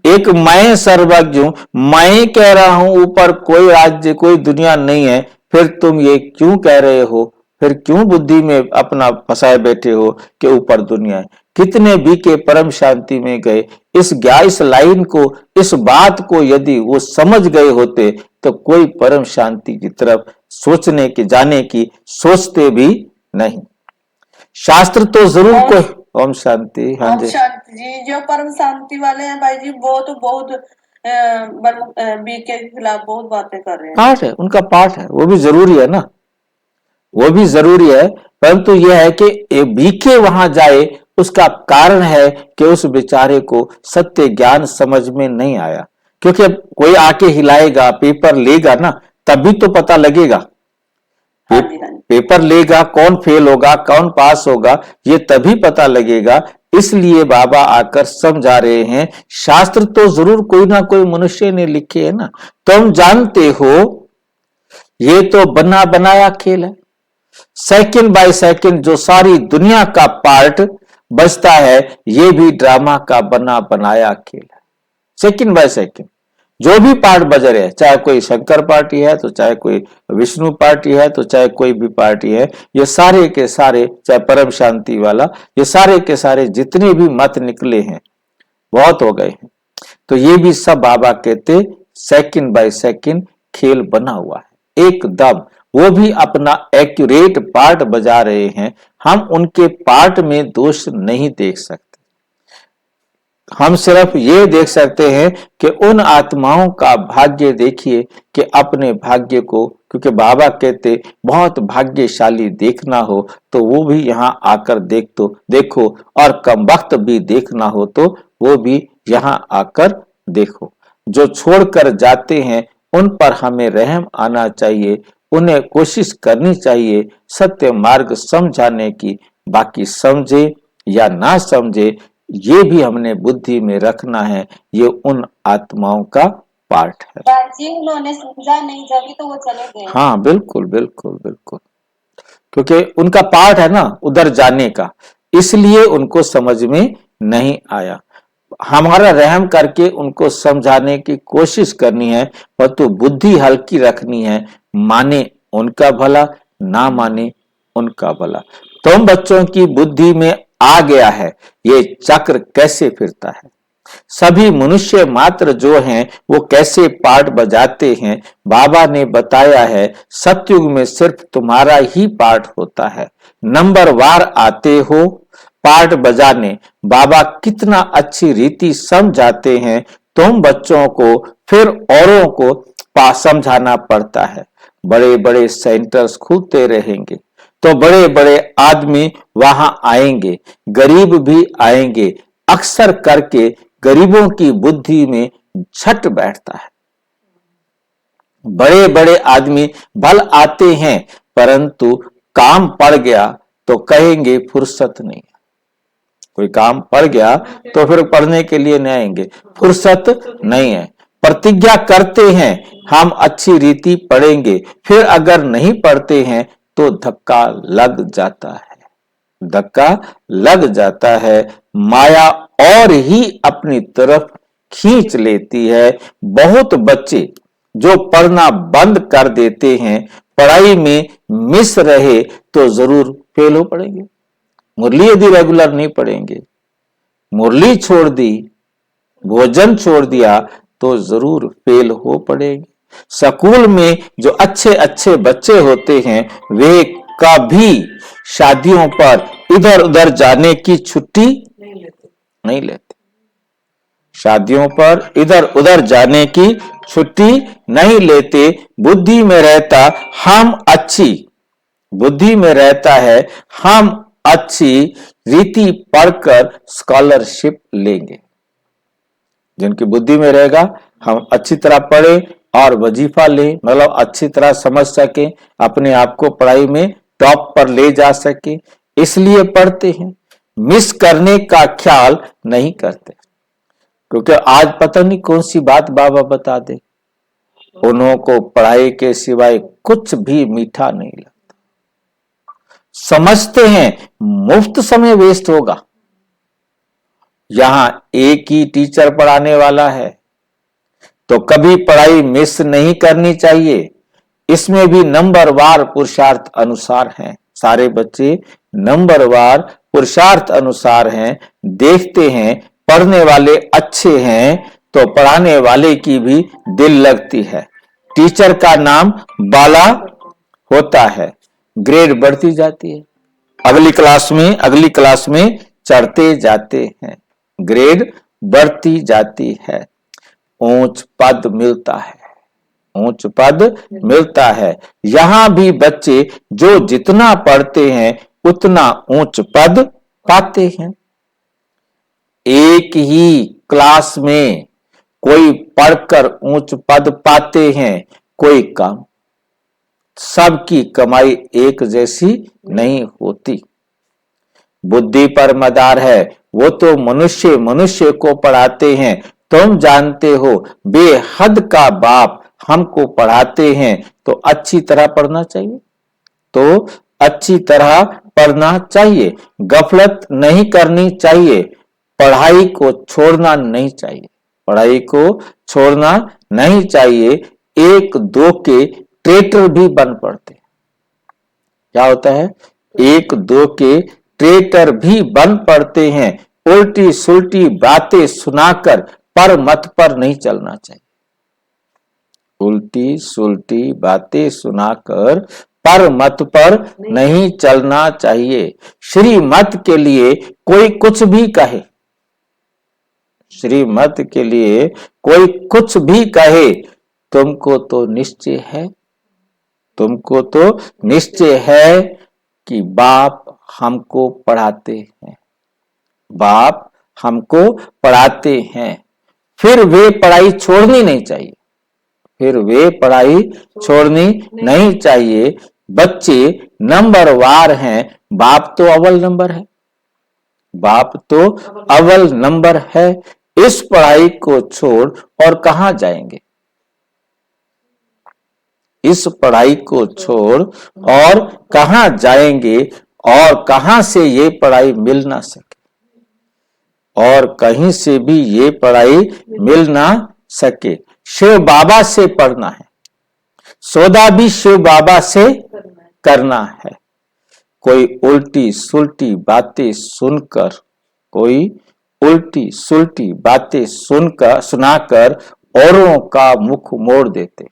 एक मैं सर्वज्ञ हूं, मैं कह रहा हूं ऊपर कोई राज्य कोई दुनिया नहीं है, फिर तुम ये क्यों कह रहे हो? फिर क्यों बुद्धि में अपना फंसाए बैठे हो कि ऊपर दुनिया है? कितने भी के परम शांति में गए, इस लाइन को, इस बात को यदि वो समझ गए होते तो कोई परम शांति की तरफ सोचने की जाने की सोचते भी नहीं। शास्त्र तो जरूर कोई। ओम शांति। हाँ ओम जी। शांति जी। जो परम शांति वाले हैं भाई जी, वो तो बहुत बीके के खिलाफ बहुत बातें कर रहे हैं। पाठ है, उनका पाठ है, वो भी जरूरी है ना, वो भी जरूरी है। परंतु यह है कि बीके वहां जाए, उसका कारण है कि उस बेचारे को सत्य ज्ञान समझ में नहीं आया। क्योंकि कोई आके हिलाएगा, पेपर लेगा ना, तभी तो पता लगेगा। पेपर लेगा, कौन फेल होगा कौन पास होगा, ये तभी पता लगेगा। इसलिए बाबा आकर समझा रहे हैं शास्त्र तो जरूर कोई ना कोई मनुष्य ने लिखे है ना। तुम जानते हो ये तो बना बनाया खेल है। सेकंड बाय सेकंड जो सारी दुनिया का पार्ट बचता है, ये भी ड्रामा का बना बनाया खेल है। सेकंड बाय सेकंड जो भी पार्ट बज रहे हैं, चाहे कोई शंकर पार्टी है तो चाहे कोई विष्णु पार्टी है तो चाहे कोई भी पार्टी है, ये सारे के सारे, चाहे परम शांति वाला, ये सारे के सारे जितने भी मत निकले हैं बहुत हो गए हैं। तो ये भी सब बाबा कहते सेकंड बाय सेकंड खेल बना हुआ है एकदम। वो भी अपना एक्यूरेट पार्ट बजा रहे हैं, हम उनके पार्ट में दोष नहीं देख सकते। हम सिर्फ ये देख सकते हैं कि उन आत्माओं का भाग्य देखिए कि अपने भाग्य को, क्योंकि बाबा कहते बहुत भाग्यशाली देखना हो तो वो भी यहाँ आकर देखो, और कम वक्त भी देखना हो तो वो भी यहाँ आकर देखो। जो छोड़कर जाते हैं उन पर हमें रहम आना चाहिए, उन्हें कोशिश करनी चाहिए सत्य मार्ग समझाने की। बाकी समझे या ना समझे, ये भी हमने बुद्धि में रखना है, ये उन आत्माओं का पार्ट है। जी उन्होंने समझा नहीं, जब तो वो चले गए। हाँ बिल्कुल बिल्कुल बिल्कुल, क्योंकि उनका पार्ट है ना उधर जाने का, इसलिए उनको समझ में नहीं आया। हमारा रहम करके उनको समझाने की कोशिश करनी है, परंतु बुद्धि हल्की रखनी है। माने उनका भला, ना माने उनका भला। तुम बच्चों की बुद्धि में आ गया है ये चक्र कैसे फिरता है। सभी मनुष्य मात्र जो हैं वो कैसे पार्ट बजाते हैं, बाबा ने बताया है। सतयुग में सिर्फ तुम्हारा ही पार्ट होता है, नंबर वार आते हो पार्ट बजाने। बाबा कितना अच्छी रीति समझाते हैं तुम बच्चों को, फिर औरों को समझाना पड़ता है। बड़े बड़े सेंटर्स खुलते रहेंगे तो बड़े बड़े आदमी वहां आएंगे, गरीब भी आएंगे। अक्सर करके गरीबों की बुद्धि में छट बैठता है। बड़े बड़े आदमी भल आते हैं, परंतु काम पड़ गया तो कहेंगे फुर्सत नहीं। कोई काम पड़ गया तो फिर पढ़ने के लिए नहीं आएंगे, फुर्सत नहीं है। प्रतिज्ञा करते हैं हम अच्छी रीति पढ़ेंगे, फिर अगर नहीं पढ़ते हैं तो धक्का लग जाता है, धक्का लग जाता है। माया और ही अपनी तरफ खींच लेती है। बहुत बच्चे जो पढ़ना बंद कर देते हैं, पढ़ाई में मिस रहे तो जरूर फेल हो पड़ेंगे। मुरली यदि रेगुलर नहीं पढ़ेंगे, मुरली छोड़ दी, भोजन छोड़ दिया तो जरूर फेल हो पड़ेंगे। स्कूल में जो अच्छे अच्छे बच्चे होते हैं वे कभी शादियों पर इधर उधर जाने की छुट्टी नहीं लेते। शादियों पर इधर उधर जाने की छुट्टी नहीं लेते। बुद्धि में रहता हम अच्छी, बुद्धि में रहता है हम अच्छी रीति पढ़कर स्कॉलरशिप लेंगे। जिनकी बुद्धि में रहेगा हम अच्छी तरह पढ़े और वजीफा लें, मतलब अच्छी तरह समझ सके, अपने आप को पढ़ाई में टॉप पर ले जा सके, इसलिए पढ़ते हैं। मिस करने का ख्याल नहीं करते, क्योंकि आज पता नहीं कौन सी बात बाबा बता दे, उन्हों को पढ़ाई के सिवाय कुछ भी मीठा नहीं लगता। समझते हैं मुफ्त समय वेस्ट होगा, यहां एक ही टीचर पढ़ाने वाला है, तो कभी पढ़ाई मिस नहीं करनी चाहिए। इसमें भी नंबरवार पुरुषार्थ अनुसार हैं, सारे बच्चे नंबरवार पुरुषार्थ अनुसार हैं। देखते हैं पढ़ने वाले अच्छे हैं तो पढ़ाने वाले की भी दिल लगती है। टीचर का नाम बाला होता है, ग्रेड बढ़ती जाती है, अगली क्लास में चढ़ते जाते हैं, ग्रेड बढ़ती जाती है, ऊंच पद मिलता है, ऊंच पद मिलता है। यहां भी बच्चे जो जितना पढ़ते हैं उतना ऊंच पद पाते हैं। एक ही क्लास में कोई पढ़कर ऊंच पद पाते हैं, कोई कम। सबकी कमाई एक जैसी नहीं होती। बुद्धि पर मदार है, वो तो मनुष्य को पढ़ाते हैं। तुम जानते हो बेहद का बाप हमको पढ़ाते हैं, तो अच्छी तरह पढ़ना चाहिए, तो अच्छी तरह पढ़ना चाहिए। गफलत नहीं करनी चाहिए, पढ़ाई को छोड़ना नहीं चाहिए, पढ़ाई को छोड़ना नहीं चाहिए। एक दो के ट्रेटर भी बन पड़ते हैं। क्या होता है? एक दो के ट्रेटर भी बन पड़ते हैं। उल्टी सुल्टी बातें सुनाकर पर मत पर नहीं चलना चाहिए, उल्टी सुल्टी बातें सुनाकर पर मत पर नहीं चलना चाहिए। श्रीमत के लिए कोई कुछ भी कहे, श्रीमत के लिए कोई कुछ भी कहे, तुमको तो निश्चय है, तुमको तो निश्चय है कि बाप हमको पढ़ाते हैं, बाप हमको पढ़ाते हैं। फिर वे पढ़ाई छोड़नी नहीं चाहिए, फिर वे पढ़ाई छोड़नी नहीं चाहिए। बच्चे नंबरवार हैं, बाप तो अव्वल नंबर है, बाप तो अव्वल नंबर है। इस पढ़ाई को छोड़ और कहां जाएंगे, इस पढ़ाई को छोड़ और कहां जाएंगे, और कहां से ये पढ़ाई मिल ना सके, और कहीं से भी ये पढ़ाई मिल ना सके। शिव बाबा से पढ़ना है, सौदा भी शिव बाबा से करना है। कोई उल्टी सुल्टी बातें सुनकर, कोई उल्टी सुल्टी बातें सुनाकर औरों का मुख मोड़ देते,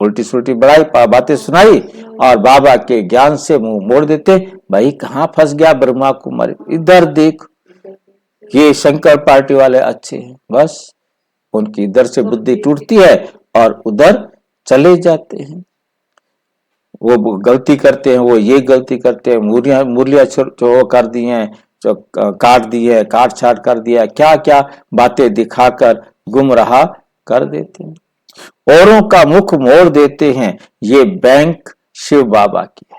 उल्टी सुल्टी बड़ाई बातें सुनाई और बाबा के ज्ञान से मुंह मोड़ देते। भाई कहां फंस गया ब्रह्मा कुमारी, इधर देख, ये शंकर पार्टी वाले अच्छे हैं, बस उनकी इधर से बुद्धि टूटती है और उधर चले जाते हैं। वो गलती करते हैं, वो ये गलती करते हैं, मुरलिया जो कर दी हैं, जो काट दी है, काट छाट कर दिया, क्या क्या बातें दिखाकर गुमराह कर देते हैं, औरों का मुख मोड़ देते हैं। ये बैंक शिव बाबा की है,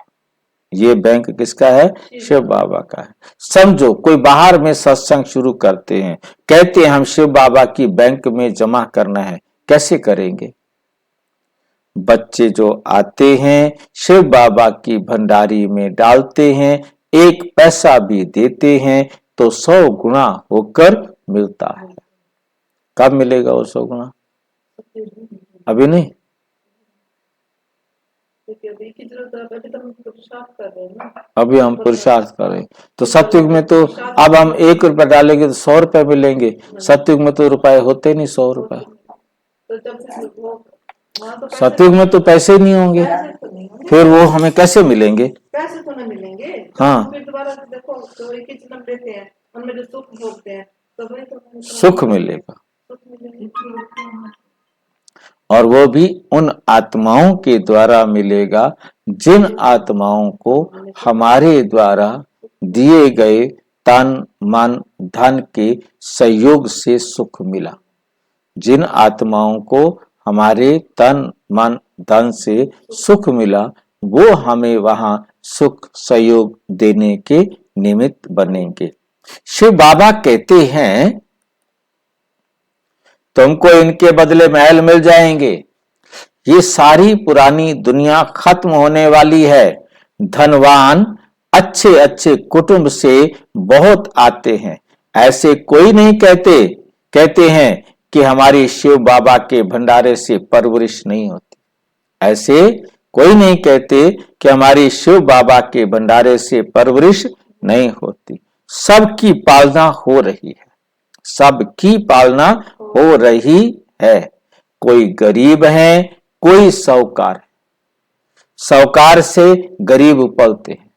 ये बैंक किसका है? शिव बाबा का है। समझो कोई बाहर में सत्संग शुरू करते हैं, कहते हैं हम शिव बाबा की बैंक में जमा करना है, कैसे करेंगे? बच्चे जो आते हैं शिव बाबा की भंडारी में डालते हैं, एक पैसा भी देते हैं तो 100 गुना होकर मिलता है। कब मिलेगा वो 100 गुना? अभी नहीं, अभी हम पुरुषार्थ कर रहे हैं। तो सतयुग में तो अब हम 1 रुपया डालेंगे तो 100 रुपए मिलेंगे, सतयुग में तो रुपए होते नहीं 100 रुपए, सतयुग में तो पैसे नहीं होंगे, फिर वो हमें कैसे मिलेंगे? पैसे तो नहीं मिलेंगे। हाँ, फिर दोबारा देखो तो एक ही जन्म लेते हैं, उनमें जो सुख भोगते हैं, तभी तो मैंने कहा, सुख मिलेगा। सुख मिलेगा। और वो भी उन आत्माओं के द्वारा मिलेगा जिन आत्माओं को हमारे द्वारा दिए गए तन मन धन के सहयोग से सुख मिला। जिन आत्माओं को हमारे तन मन धन से सुख मिला वो हमें वहां सुख सहयोग देने के निमित्त बनेंगे। शिव बाबा कहते हैं तुमको इनके बदले महल मिल जाएंगे। ये सारी पुरानी दुनिया खत्म होने वाली है। धनवान अच्छे अच्छे कुटुंब से बहुत आते हैं। ऐसे कोई नहीं कहते हैं कि हमारी शिव बाबा के भंडारे से परवरिश नहीं होती। ऐसे कोई नहीं कहते कि हमारी शिव बाबा के भंडारे से परवरिश नहीं होती। सबकी पालना हो रही है, सबकी पालना हो रही है। कोई गरीब है, कोई साहूकार है। साहूकार से गरीब पलते हैं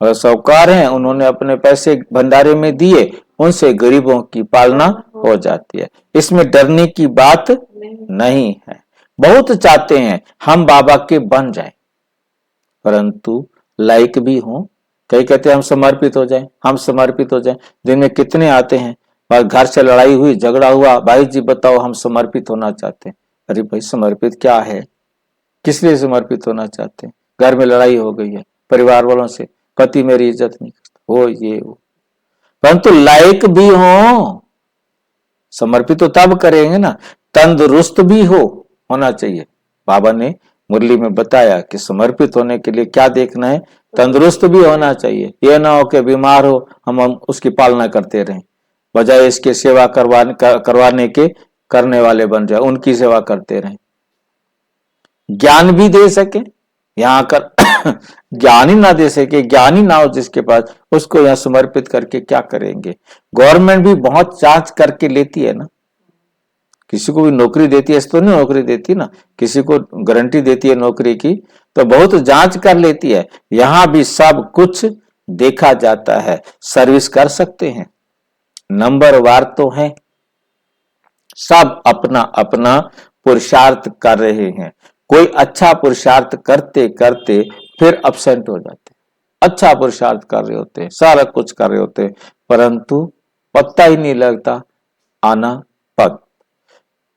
और साहूकार हैं उन्होंने अपने पैसे भंडारे में दिए, उनसे गरीबों की पालना हो जाती है। इसमें डरने की बात नहीं है। बहुत चाहते हैं हम बाबा के बन जाएं, परंतु लायक भी हों। कई कहते हैं हम समर्पित हो जाएं, हम समर्पित हो जाएं। दिन में कितने आते हैं और घर से लड़ाई हुई, झगड़ा हुआ, भाई जी बताओ हम समर्पित होना चाहते हैं। अरे भाई समर्पित क्या है, किस लिए समर्पित होना चाहते हैं? घर में लड़ाई हो गई है परिवार वालों से, पति मेरी इज्जत नहीं करता, वो ये वो, परंतु लायक भी हो। समर्पित तो तब करेंगे ना, तंदुरुस्त भी होना चाहिए। बाबा ने मुरली में बताया कि समर्पित होने के लिए क्या देखना है, तंदुरुस्त भी होना चाहिए। ये ना हो कि बीमार हो हम उसकी पालना करते रहें, बजाय इसके सेवा करवाने के करने वाले बन जाए, उनकी सेवा करते रहें। ज्ञान भी दे सके, यहाँ कर ज्ञान ही ना दे सके, ज्ञान ही ना हो जिसके पास, उसको यहाँ समर्पित करके क्या करेंगे। गवर्नमेंट भी बहुत जांच करके लेती है ना, किसी को भी नौकरी देती है तो नहीं नौकरी देती ना, किसी को गारंटी देती है नौकरी की तो बहुत जांच कर लेती है। यहां भी सब कुछ देखा जाता है। सर्विस कर सकते हैं, नंबरवार तो है, सब अपना अपना पुरुषार्थ कर रहे हैं। कोई अच्छा पुरुषार्थ करते करते फिर अब्सेंट हो जाते, अच्छा पुरुषार्थ कर रहे होते हैं, सारा कुछ कर रहे होते हैं, परंतु पता ही नहीं लगता आना पद।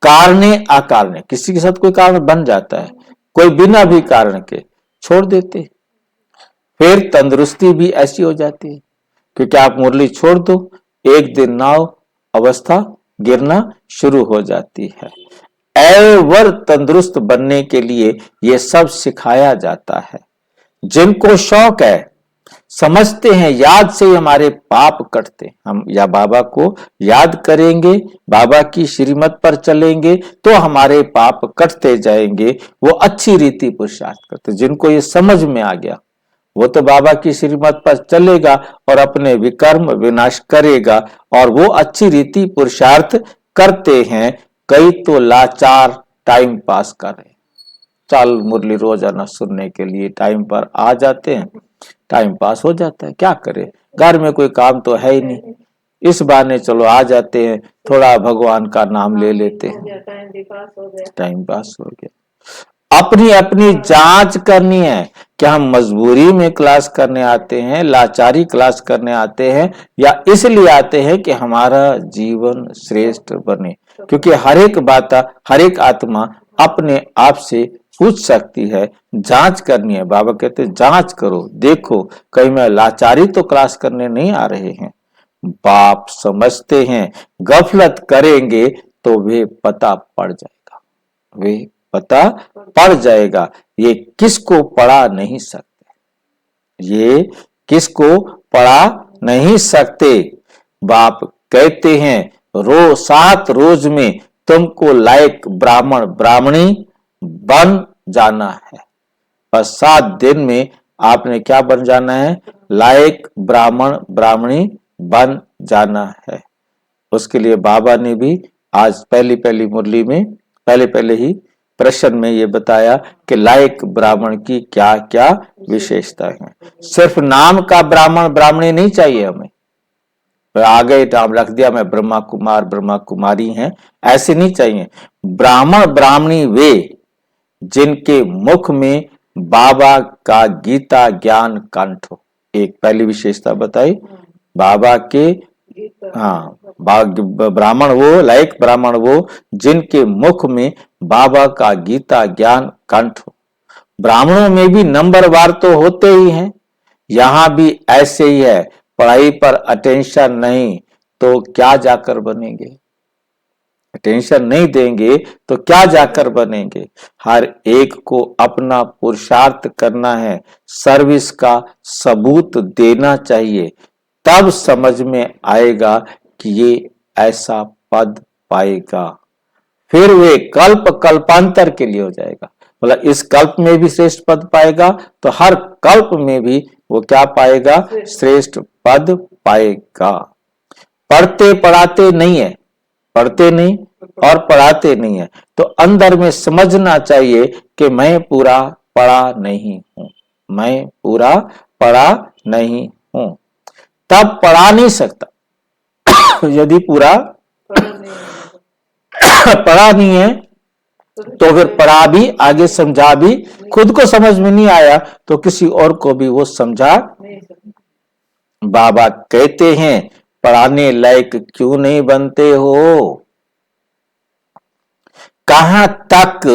कारणे अकारणे, किसी के साथ कोई कारण बन जाता है, कोई बिना भी कारण के छोड़ देते, फिर तंदुरुस्ती भी ऐसी हो जाती है। क्योंकि आप मुरली छोड़ दो, एक दिन नाव अवस्था गिरना शुरू हो जाती है। एवर तंदुरुस्त बनने के लिए ये सब सिखाया जाता है। जिनको शौक है, समझते हैं याद से हमारे पाप कटते, हम या बाबा को याद करेंगे, बाबा की श्रीमत पर चलेंगे तो हमारे पाप कटते जाएंगे। वो अच्छी रीति पुरुषार्थ करते, जिनको ये समझ में आ गया वो तो बाबा की श्रीमत पर चलेगा और अपने विकर्म विनाश करेगा, और वो अच्छी रीति पुरुषार्थ करते हैं। कई तो लाचार टाइम पास कर रहे, चाल मुरली रोजाना सुनने के लिए टाइम पर आ जाते हैं, टाइम पास हो जाता है, क्या करे, घर में कोई काम तो है ही नहीं, इस बहाने चलो आ जाते हैं, थोड़ा भगवान का नाम ले लेते हैं, टाइम पास हो गया। अपनी अपनी जांच करनी है कि हम मजबूरी में क्लास करने आते हैं, लाचारी क्लास करने आते हैं, या इसलिए आते हैं कि हमारा जीवन श्रेष्ठ बने। क्योंकि हर एक बात, हर एक आत्मा अपने आप से पूछ सकती है, जांच करनी है। बाबा कहते हैं जांच करो, देखो कहीं मैं लाचारी तो क्लास करने नहीं आ रहे हैं। बाप समझते हैं गफलत करेंगे तो वे पता पड़ जाएगा, वे पता पड़ जाएगा। ये किसको पढ़ा नहीं सकते, ये किसको पढ़ा नहीं सकते। बाप कहते हैं 7 रोज में तुमको लायक ब्राह्मण ब्राह्मणी बन जाना है। और 7 दिन में आपने क्या बन जाना है, लायक ब्राह्मण ब्राह्मणी बन जाना है। उसके लिए बाबा ने भी आज पहली मुरली में पहले ही प्रश्न में ये बताया कि लायक ब्राह्मण की क्या क्या विशेषता है। सिर्फ नाम का ब्राह्मण ब्राह्मणी नहीं चाहिए हमें, आगे नाम रख दिया मैं ब्रह्मा कुमार ब्रह्मा कुमारी हैं, ऐसे नहीं चाहिए। ब्राह्मण ब्राह्मणी वे जिनके मुख में बाबा का गीता ज्ञान कंठ हो। एक पहली विशेषता बताई बाबा के, गीता हाँ, ब्राह्मण वो, लायक ब्राह्मण वो जिनके मुख में बाबा का गीता ज्ञान कंठ हो। ब्राह्मणों में भी नंबरवार तो होते ही हैं, यहां भी ऐसे ही है। पढ़ाई पर अटेंशन नहीं तो क्या जाकर बनेंगे, अटेंशन नहीं देंगे तो क्या जाकर बनेंगे। हर एक को अपना पुरुषार्थ करना है, सर्विस का सबूत देना चाहिए, तब समझ में आएगा कि ये ऐसा पद पाएगा। फिर वे कल्प कल्पांतर के लिए हो जाएगा, मतलब इस कल्प में भी श्रेष्ठ पद पाएगा तो हर कल्प में भी वो क्या पाएगा, श्रेष्ठ पद पाएगा। पढ़ते पढ़ाते नहीं है, पढ़ते नहीं और पढ़ाते नहीं है तो अंदर में समझना चाहिए कि मैं पूरा पढ़ा नहीं हूं, मैं पूरा पढ़ा नहीं हूं, तब पढ़ा नहीं सकता। यदि पूरा पढ़ा नहीं है तो फिर पढ़ा भी, आगे समझा भी, खुद को समझ में नहीं आया तो किसी और को भी वो समझा। बाबा कहते हैं पढ़ाने लायक क्यों नहीं बनते हो। कहां तक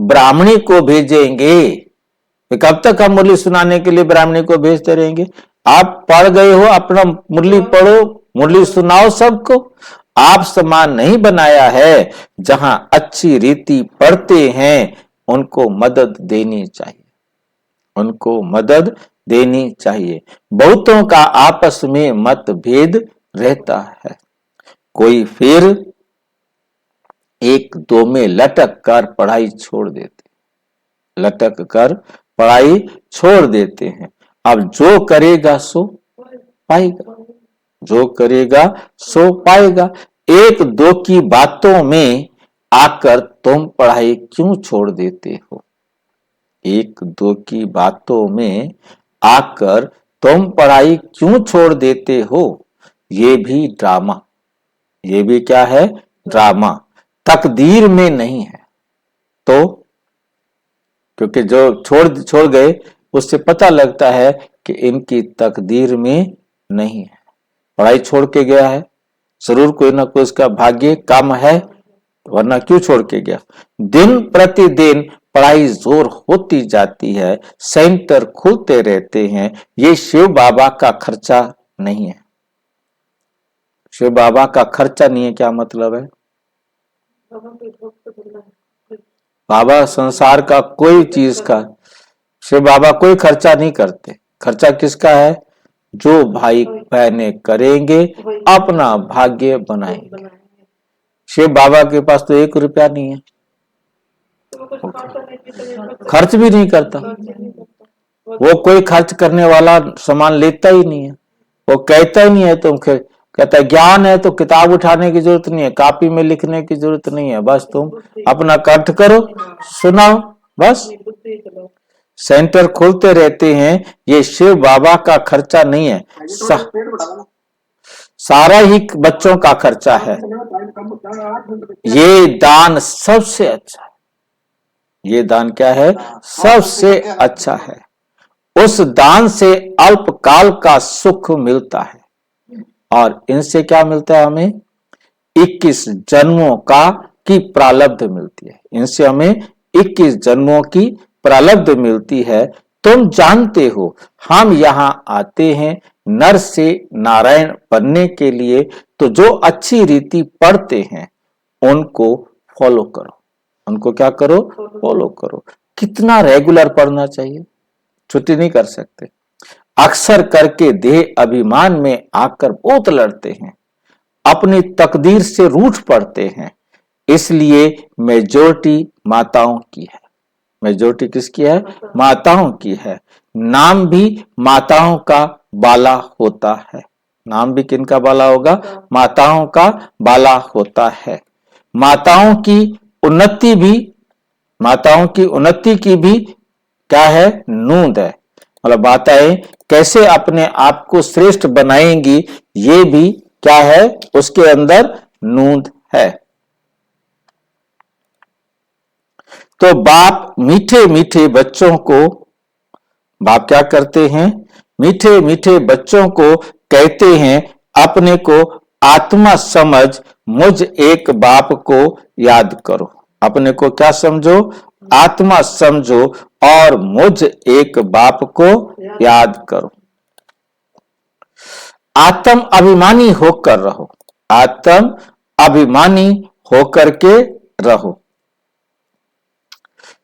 ब्राह्मणी को भेजेंगे, कब तक हम मुरली सुनाने के लिए ब्राह्मणी को भेजते रहेंगे। आप पढ़ गए हो, अपना मुरली पढ़ो, मुरली सुनाओ सबको। आप समान नहीं बनाया है, जहां अच्छी रीति पढ़ते हैं उनको मदद देनी चाहिए, उनको मदद देनी चाहिए। बहुतों का आपस में मतभेद रहता है, कोई फिर एक दो में लटक कर पढ़ाई छोड़ देते, लटक कर पढ़ाई छोड़ देते हैं। अब जो करेगा सो पाएगा, जो करेगा सो पाएगा। एक दो की बातों में आकर तुम पढ़ाई क्यों छोड़ देते हो, एक दो की बातों में आकर तुम पढ़ाई क्यों छोड़ देते हो। ये भी ड्रामा, ये भी क्या है, ड्रामा, तकदीर में नहीं है। तो क्योंकि जो छोड़ गए उससे पता लगता है कि इनकी तकदीर में नहीं है, पढ़ाई छोड़ के गया है, जरूर कोई ना कोई उसका भाग्य कम है, वरना क्यों छोड़ के गया। दिन प्रतिदिन पढ़ाई जोर होती जाती है, सेंटर खुलते रहते हैं। ये शिव बाबा का खर्चा नहीं है, शिव बाबा का खर्चा नहीं है, क्या मतलब है। बाबा संसार का कोई चीज का, शिव बाबा कोई खर्चा नहीं करते। खर्चा किसका है, जो भाई बहने करेंगे अपना भाग्य बनाएंगे। शिव बाबा के पास तो 1 रुपया नहीं है, खर्च भी नहीं करता, वो कोई खर्च करने वाला सामान लेता ही नहीं है। वो कहता ही नहीं है, तुम कहता है ज्ञान है तो किताब उठाने की जरूरत नहीं है, कॉपी में लिखने की जरूरत नहीं है, बस तुम अपना कंठ करो, सुनाओ, बस। सेंटर खोलते रहते हैं, ये शिव बाबा का खर्चा नहीं है, सारा ही बच्चों का खर्चा है। ये दान सबसे अच्छा है, ये दान क्या है, सबसे अच्छा है। उस दान से अल्पकाल का सुख मिलता है और इनसे क्या मिलता है, हमें 21 जन्मों का की प्रारब्ध मिलती है, इनसे हमें 21 जन्मों की प्रारब्ध मिलती है। तुम जानते हो हम यहां आते हैं नर से नारायण बनने के लिए, तो जो अच्छी रीति पढ़ते हैं उनको फॉलो करो, उनको क्या करो, फॉलो करो। कितना रेगुलर पढ़ना चाहिए, छुट्टी नहीं कर सकते। अक्सर करके देह अभिमान में आकर बहुत लड़ते हैं, अपनी तकदीर से रूठ पड़ते हैं, इसलिए मेजोरिटी माताओं की है। मेजोरिटी किसकी है, माताओं की है। नाम भी माताओं का बाला होता है, नाम भी किनका बाला होगा, माताओं का बाला होता है। माताओं की उन्नति भी, माताओं की उन्नति की भी क्या है, नूंद है। मतलब माताएं कैसे अपने आप को श्रेष्ठ बनाएंगी, ये भी क्या है, उसके अंदर नूंद है। तो बाप मीठे मीठे बच्चों को, बाप क्या करते हैं, मीठे मीठे बच्चों को कहते हैं अपने को आत्मा समझ मुझ एक बाप को याद करो। अपने को क्या समझो, आत्मा समझो और मुझ एक बाप को याद करो। आत्म अभिमानी होकर रहो, आत्म अभिमानी होकर के रहो।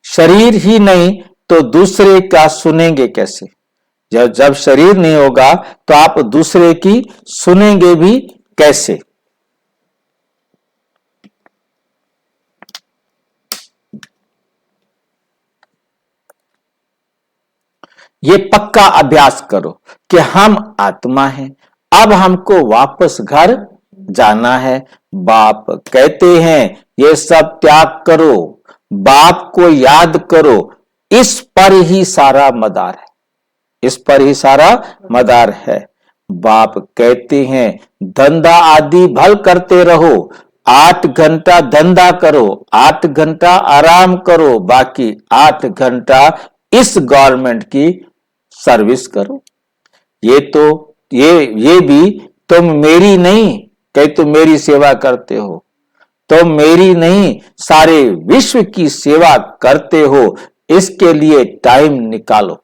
शरीर ही नहीं तो दूसरे का सुनेंगे कैसे? जब शरीर नहीं होगा तो आप दूसरे की सुनेंगे भी कैसे? ये पक्का अभ्यास करो कि हम आत्मा हैं, अब हमको वापस घर जाना है। बाप कहते हैं ये सब त्याग करो, बाप को याद करो, इस पर ही सारा मदार है, इस पर ही सारा मदार है। बाप कहते हैं धंधा आदि भल करते रहो, 8 घंटा धंधा करो, 8 घंटा आराम करो, बाकी 8 घंटा इस गवर्नमेंट की सर्विस करो। ये भी तुम मेरी नहीं, कहीं तुम मेरी सेवा करते हो, तुम मेरी नहीं सारे विश्व की सेवा करते हो, इसके लिए टाइम निकालो।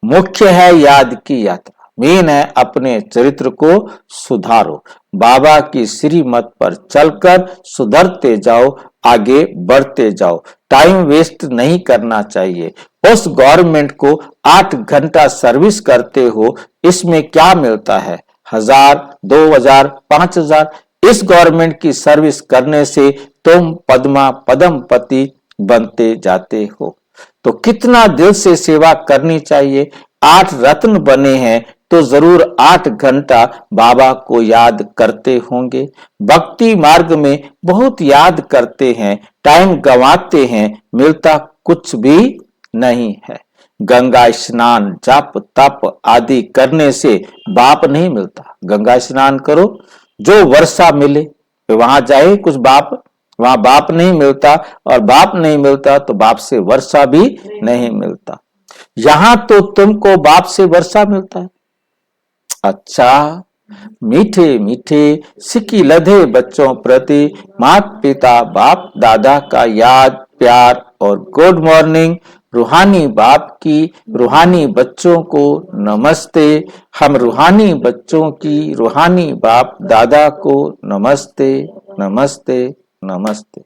मुख्य है याद की यात्रा, मेन है अपने चरित्र को सुधारो। बाबा की श्रीमत पर चलकर सुधरते जाओ, आगे बढ़ते जाओ, टाइम वेस्ट नहीं करना चाहिए। उस गवर्नमेंट को 8 घंटा सर्विस करते हो, इसमें क्या मिलता है? 1000, 2000, 5000। इस गवर्नमेंट की सर्विस करने से तुम पद्मपति बनते जाते हो। तो कितना दिल से सेवा करनी चाहिए। 8 रत्न बने हैं तो जरूर 8 घंटा बाबा को याद करते होंगे। भक्ति मार्ग में बहुत याद करते हैं, टाइम गंवाते हैं, मिलता कुछ भी नहीं है। गंगा स्नान, जप तप आदि करने से बाप नहीं मिलता। गंगा स्नान करो, जो वर्षा मिले वहां जाए, कुछ बाप वहां बाप नहीं मिलता, और बाप नहीं मिलता तो बाप से वर्षा भी नहीं मिलता। यहां तो तुमको बाप से वर्षा मिलता है। अच्छा, मीठे मीठे सिक्की लधे बच्चों प्रति माता पिता बाप दादा का याद प्यार और गुड मॉर्निंग। रूहानी बाप की रूहानी बच्चों को नमस्ते। हम रूहानी बच्चों की रूहानी बाप दादा को नमस्ते नमस्ते नमस्ते।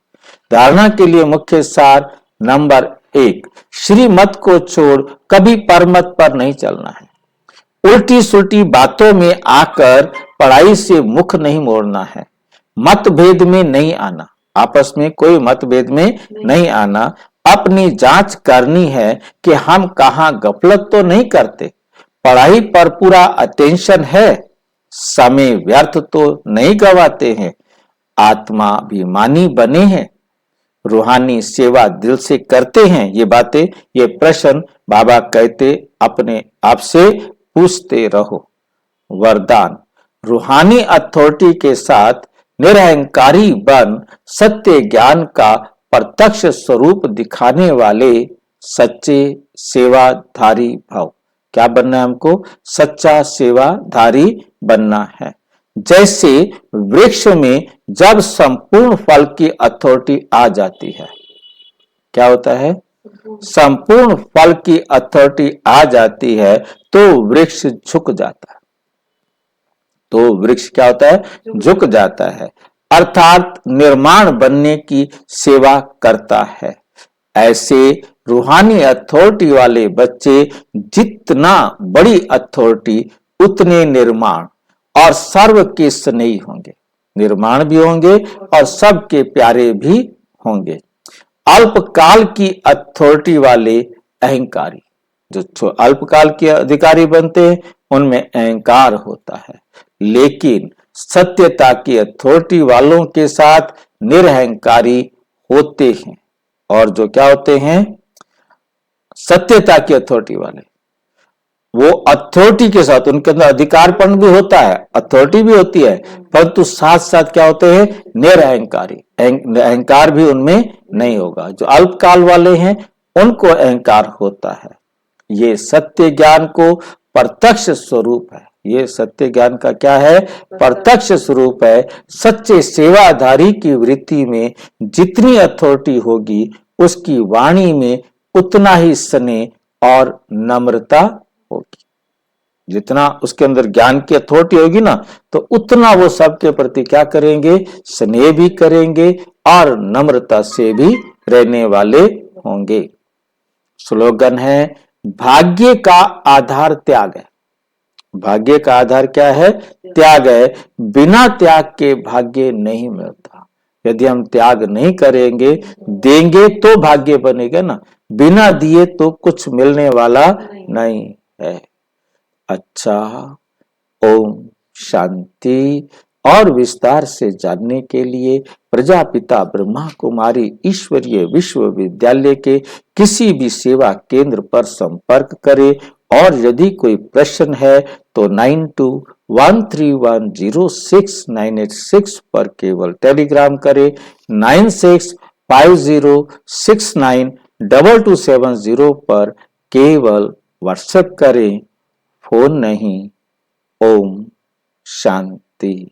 धारणा के लिए मुख्य सार नंबर 1, श्रीमत को छोड़ कभी परमत पर नहीं चलना है। उल्टी सुल्टी बातों में आकर पढ़ाई से मुख नहीं मोड़ना है। मतभेद में नहीं आना, आपस में कोई मतभेद में नहीं आना। अपनी जांच करनी है कि हम कहां गफलत तो नहीं करते, पढ़ाई पर पूरा अटेंशन है, समय व्यर्थ तो नहीं गवाते हैं, आत्माभिमानी बने हैं, रूहानी सेवा दिल से करते हैं। ये बातें, ये प्रश्न बाबा कहते अपने आप से पूछते रहो। वरदान, रूहानी अथॉरिटी के साथ निरहंकारी बन सत्य ज्ञान का प्रत्यक्ष स्वरूप दिखाने वाले सच्चे सेवाधारी भाव। क्या बनना है हमको? सच्चा सेवाधारी बनना है। जैसे वृक्ष में जब संपूर्ण फल की अथॉरिटी आ जाती है, क्या होता है? संपूर्ण फल की अथॉरिटी आ जाती है तो वृक्ष झुक जाता है। तो वृक्ष क्या होता है? झुक जाता है, अर्थात निर्माण बनने की सेवा करता है। ऐसे रूहानी अथॉरिटी वाले बच्चे जितना बड़ी अथॉरिटी उतने निर्माण और सर्व के स्नेही होंगे। निर्माण भी होंगे और सबके प्यारे भी होंगे। अल्पकाल की अथॉरिटी वाले अहंकारी, जो अल्पकाल के अधिकारी बनते हैं उनमें अहंकार होता है, लेकिन सत्यता की अथॉरिटी वालों के साथ निरहंकारी होते हैं। और जो क्या होते हैं? सत्यता की अथॉरिटी वाले वो अथॉरिटी के साथ, उनके अंदर अधिकारपन भी होता है, अथॉरिटी भी होती है, परंतु साथ साथ क्या होते हैं, निरअहंकारी, अहंकार भी उनमें नहीं होगा। जो अल्पकाल वाले हैं उनको अहंकार होता है। ये सत्य ज्ञान को प्रत्यक्ष स्वरूप है। ये सत्य ज्ञान का क्या है, प्रत्यक्ष स्वरूप है। सच्चे सेवाधारी की वृत्ति में जितनी अथॉरिटी होगी, उसकी वाणी में उतना ही स्नेह और नम्रता होगी। जितना उसके अंदर ज्ञान की अथॉरिटी होगी ना, तो उतना वो सबके प्रति क्या करेंगे, स्नेह भी करेंगे और नम्रता से भी रहने वाले होंगे। स्लोगन है, भाग्य का आधार त्याग है। भाग्य का आधार क्या है, त्याग है। बिना त्याग के भाग्य नहीं मिलता। यदि हम त्याग नहीं करेंगे, देंगे तो भाग्य बनेगा ना, बिना दिए तो कुछ मिलने वाला नहीं है। अच्छा, ओम शांति। और विस्तार से जानने के लिए प्रजापिता ब्रह्मा कुमारी ईश्वरीय विश्वविद्यालय के किसी भी सेवा केंद्र पर संपर्क करें। और यदि कोई प्रश्न है तो 9213106986 पर केवल टेलीग्राम करें। 9650692270 पर केवल व्हाट्सएप करें, फोन नहीं। ओम शांति।